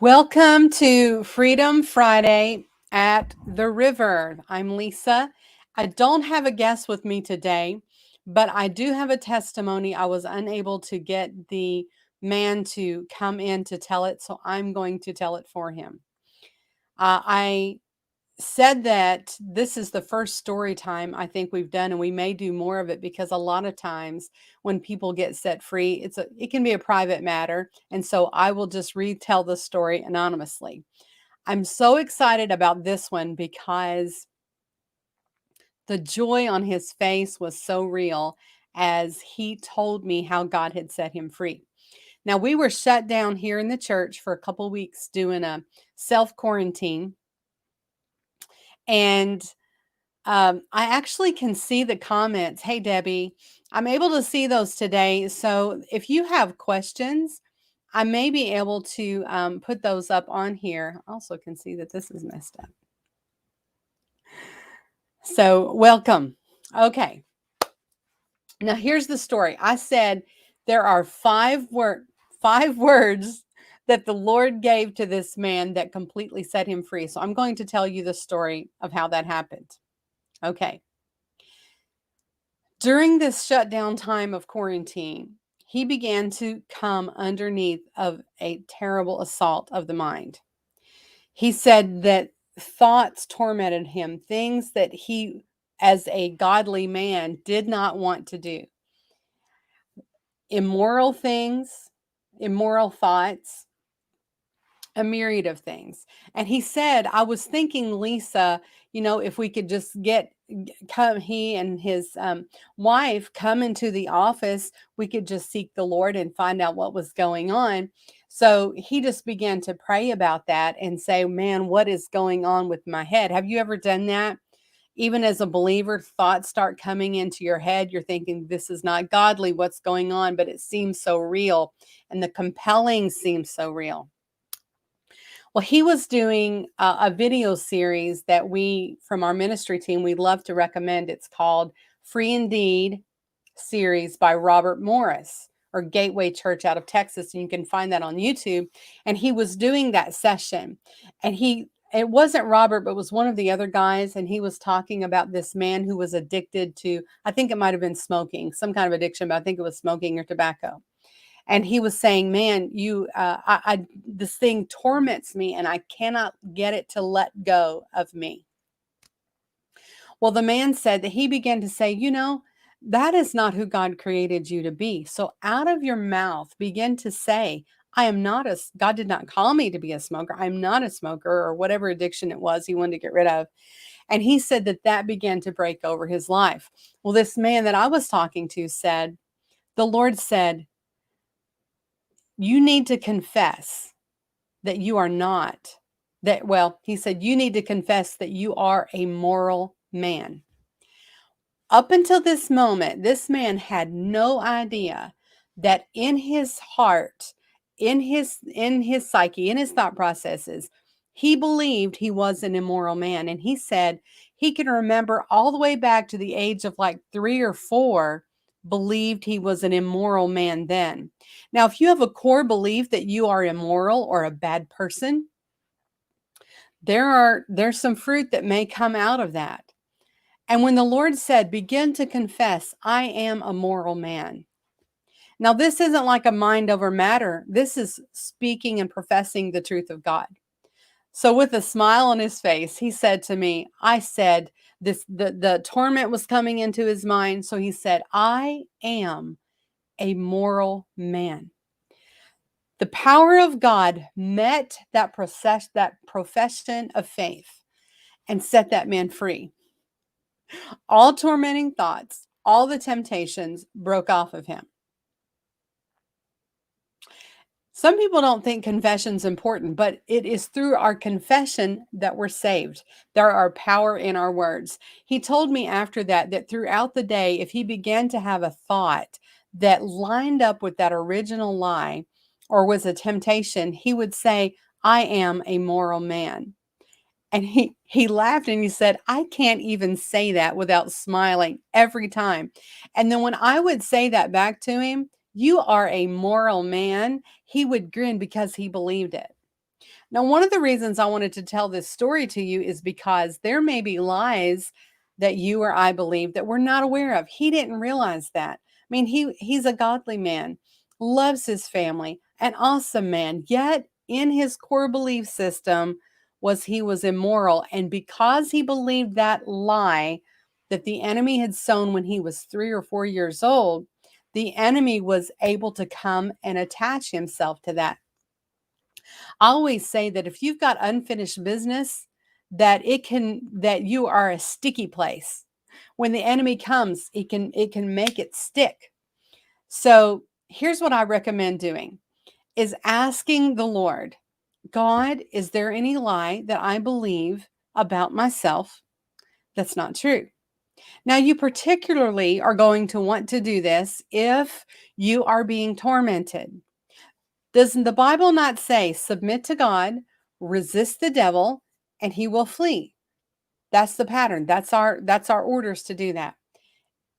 Welcome to Freedom Friday at the River. I'm Lisa. I don't have a guest with me today, but I do have a testimony. I was unable to get the man to come in to tell it, so I'm going to tell it for him. I said that this is the first story time I think we've done, and we may do more of it because a lot of times when people get set free, it can be a private matter, and so I will just retell the story anonymously. I'm so excited about this one because the joy on his face was so real as he told me how God had set him free. Now, we were shut down here in the church for a couple weeks doing a self quarantine, and I actually can see the comments. Hey, Debbie, I'm able to see those today. So if you have questions, I may be able to put those up on here. I also can see that this is messed up. So welcome. Okay. Now here's the story. I said there are five words that the Lord gave to this man that completely set him free. So I'm going to tell you the story of how that happened. Okay. During this shutdown time of quarantine, he began to come underneath of a terrible assault of the mind. He said that thoughts tormented him, things that he, as a godly man, did not want to do. Immoral things, immoral thoughts, a myriad of things. And he said, I was thinking, Lisa, if we could just come, he and his wife come into the office, we could just seek the Lord and find out what was going on. So he just began to pray about that and say, man, what is going on with my head? Have you ever done that? Even as a believer, thoughts start coming into your head. You're thinking, this is not godly. What's going on? But it seems so real. And the compelling seems so real. Well, he was doing a video series that we, from our ministry team, we love to recommend. It's called Free Indeed series by Robert Morris, or Gateway Church out of Texas. And you can find that on YouTube. And he was doing that session. And it wasn't Robert, but it was one of the other guys. And he was talking about this man who was addicted to, I think it might have been smoking, some kind of addiction, but I think it was smoking or tobacco. And he was saying, man, this thing torments me and I cannot get it to let go of me. Well, the man said that he began to say, that is not who God created you to be. So out of your mouth, begin to say, God did not call me to be a smoker. I'm not a smoker, or whatever addiction it was he wanted to get rid of. And he said that began to break over his life. Well, this man that I was talking to said, the Lord said, you need to confess that you are not he said, you need to confess that you are a moral man. Up until this moment, this man had no idea that in his heart, in his psyche, in his thought processes, he believed he was an immoral man. And he said he can remember all the way back to the age of like 3 or 4, believed he was an immoral man then. Now, if you have a core belief that you are immoral or a bad person, there's some fruit that may come out of that. And when the Lord said, begin to confess, I am a moral man. Now, this isn't like a mind over matter. This is speaking and professing the truth of God. So with a smile on his face, he said to me, I said, the torment was coming into his mind. So he said, I am a moral man. The power of God met that profession of faith and set that man free. All tormenting thoughts, all the temptations broke off of him. Some people don't think confession's important, but it is through our confession that we're saved. There are power in our words. He told me after that throughout the day, if he began to have a thought that lined up with that original lie or was a temptation, he would say, I am a moral man. And he laughed and he said, I can't even say that without smiling every time. And then when I would say that back to him, you are a moral man, he would grin because he believed it. Now, one of the reasons I wanted to tell this story to you is because there may be lies that you or I believe that we're not aware of. He didn't realize that. I mean, he's a godly man, loves his family, an awesome man. Yet in his core belief system was he was immoral, and because he believed that lie that the enemy had sown when he was 3 or 4 years old, the enemy was able to come and attach himself to that. I always say that if you've got unfinished business, that you are a sticky place. When the enemy comes, it can make it stick. So here's what I recommend doing is asking the Lord, God, is there any lie that I believe about myself that's not true? Now, you particularly are going to want to do this if you are being tormented. Doesn't the Bible not say, submit to God, resist the devil, and he will flee? That's the pattern. That's our orders to do that.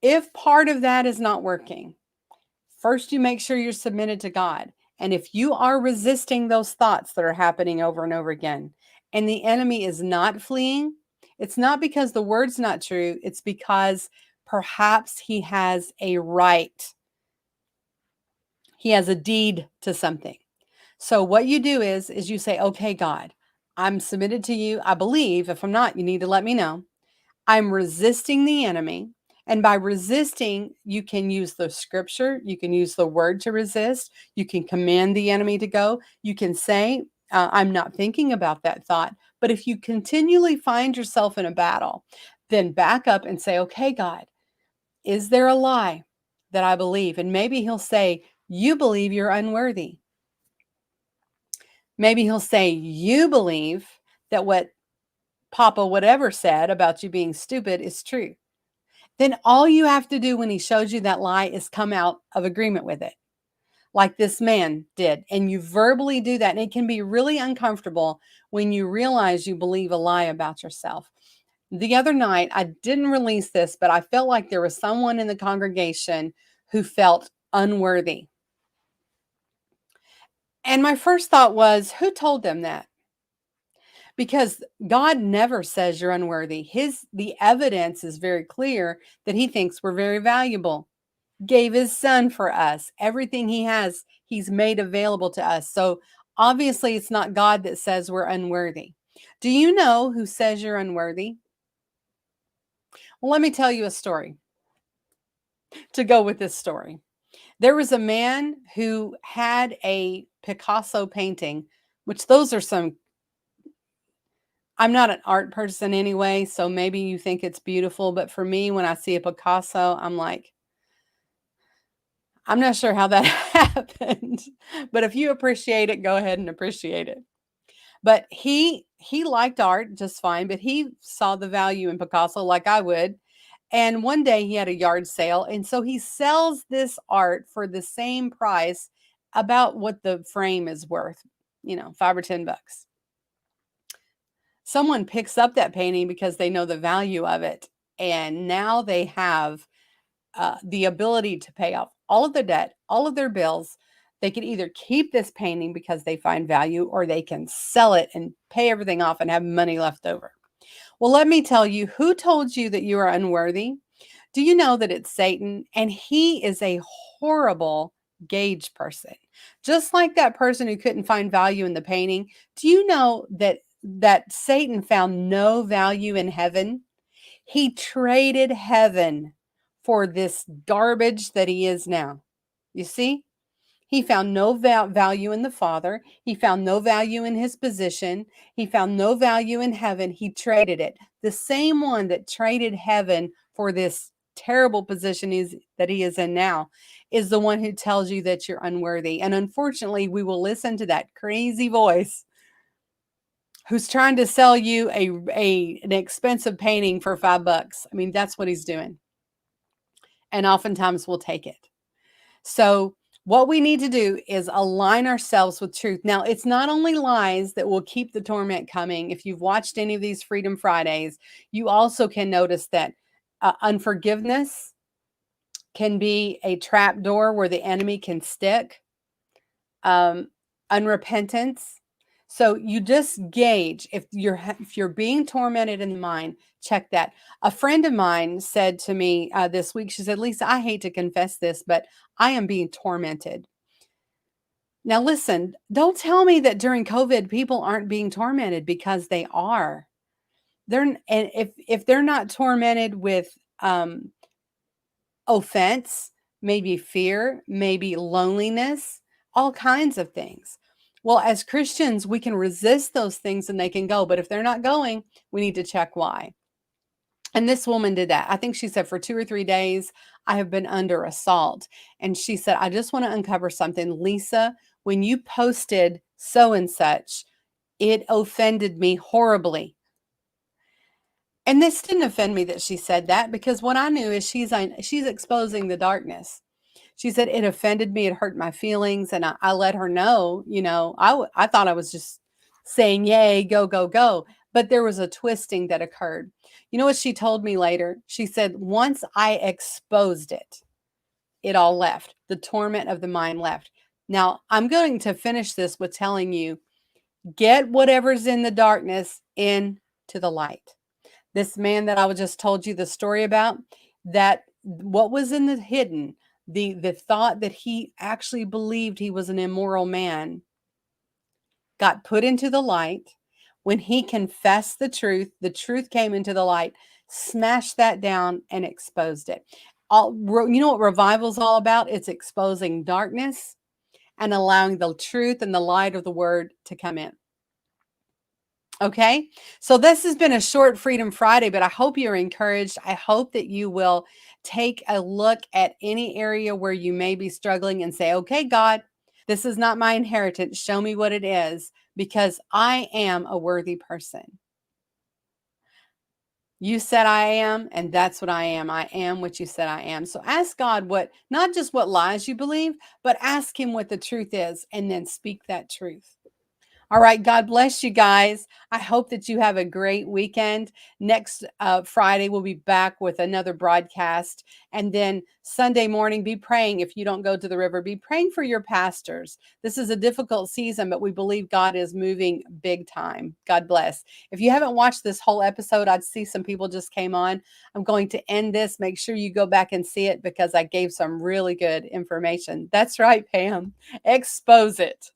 If part of that is not working, first you make sure you're submitted to God. And if you are resisting those thoughts that are happening over and over again, and the enemy is not fleeing, it's not because the word's not true, it's because perhaps he has a right. He has a deed to something. So what you do is you say, okay, God, I'm submitted to you. I believe. If I'm not, you need to let me know. I'm resisting the enemy. And by resisting, you can use the scripture. You can use the word to resist. You can command the enemy to go. You can say, I'm not thinking about that thought. But if you continually find yourself in a battle, then back up and say, okay, God, is there a lie that I believe? And maybe he'll say, you believe you're unworthy. Maybe he'll say, you believe that what Papa whatever said about you being stupid is true. Then all you have to do when he shows you that lie is come out of agreement with it, like this man did. And you verbally do that. And it can be really uncomfortable when you realize you believe a lie about yourself. The other night, I didn't release this, but I felt like there was someone in the congregation who felt unworthy. And my first thought was, who told them that? Because God never says you're unworthy. The evidence is very clear that he thinks we're very valuable. Gave his son for us. Everything he has, he's made available to us. So obviously it's not God that says we're unworthy. Do you know who says you're unworthy? Well, let me tell you a story to go with this story. There was a man who had a Picasso painting, which those are some I'm not an art person anyway, so maybe you think it's beautiful, but for me, when I see a Picasso, I'm like, I'm not sure how that happened. But if you appreciate it, go ahead and appreciate it. But he liked art just fine, but he saw the value in Picasso like I would. And one day he had a yard sale, and so he sells this art for the same price about what the frame is worth, 5 or 10 bucks. Someone picks up that painting because they know the value of it, and now they have the ability to pay off all of their debt, all of their bills. They can either keep this painting because they find value, or they can sell it and pay everything off and have money left over. Well, let me tell you, who told you that you are unworthy? Do you know that it's Satan? And he is a horrible gauge person. Just like that person who couldn't find value in the painting. Do you know that Satan found no value in heaven? He traded heaven for this garbage that he is now. You see? He found no value in the Father. He found no value in his position. He found no value in heaven. He traded it. The same one that traded heaven for this terrible position that he is in now is the one who tells you that you're unworthy. And unfortunately, we will listen to that crazy voice who's trying to sell you an expensive painting for $5. I mean, that's what he's doing. And oftentimes we'll take it. So what we need to do is align ourselves with truth. Now, it's not only lies that will keep the torment coming. If you've watched any of these Freedom Fridays, you also can notice that unforgiveness can be a trap door where the enemy can stick. Unrepentance. So you just gauge if you're being tormented in the mind, check that. A friend of mine said to me this week, she said, Lisa, I hate to confess this, but I am being tormented. Now, listen, don't tell me that during COVID people aren't being tormented, because they are. And if they're not tormented with offense, maybe fear, maybe loneliness, all kinds of things. Well, as Christians, we can resist those things and they can go. But if they're not going, we need to check why. And this woman did that. I think she said for 2 or 3 days, I have been under assault. And she said, I just want to uncover something. Lisa, when you posted so and such, it offended me horribly. And this didn't offend me that she said that, because what I knew is she's exposing the darkness. She said it offended me, it hurt my feelings, and I let her know, I thought I was just saying, yay, go, go, go. But there was a twisting that occurred. You know what she told me later? She said, once I exposed it, it all left. The torment of the mind left. Now, I'm going to finish this with telling you, get whatever's in the darkness into the light. This man that I just told you the story about, that what was in the hidden, the thought that he actually believed he was an immoral man, got put into the light. When he confessed the truth came into the light, smashed that down and exposed it. You know what revival is all about? It's exposing darkness and allowing the truth and the light of the word to come in. Okay, so this has been a short Freedom Friday, but I hope you're encouraged. I hope that you will take a look at any area where you may be struggling and say, okay, God, this is not my inheritance. Show me what it is, because I am a worthy person. You said I am, and that's what I am. I am what you said I am. So ask God not just what lies you believe, but ask him what the truth is, and then speak that truth. All right. God bless you guys. I hope that you have a great weekend. Next Friday, we'll be back with another broadcast. And then Sunday morning, be praying. If you don't go to the river, be praying for your pastors. This is a difficult season, but we believe God is moving big time. God bless. If you haven't watched this whole episode, I'd see some people just came on. I'm going to end this. Make sure you go back and see it, because I gave some really good information. That's right, Pam. Expose it.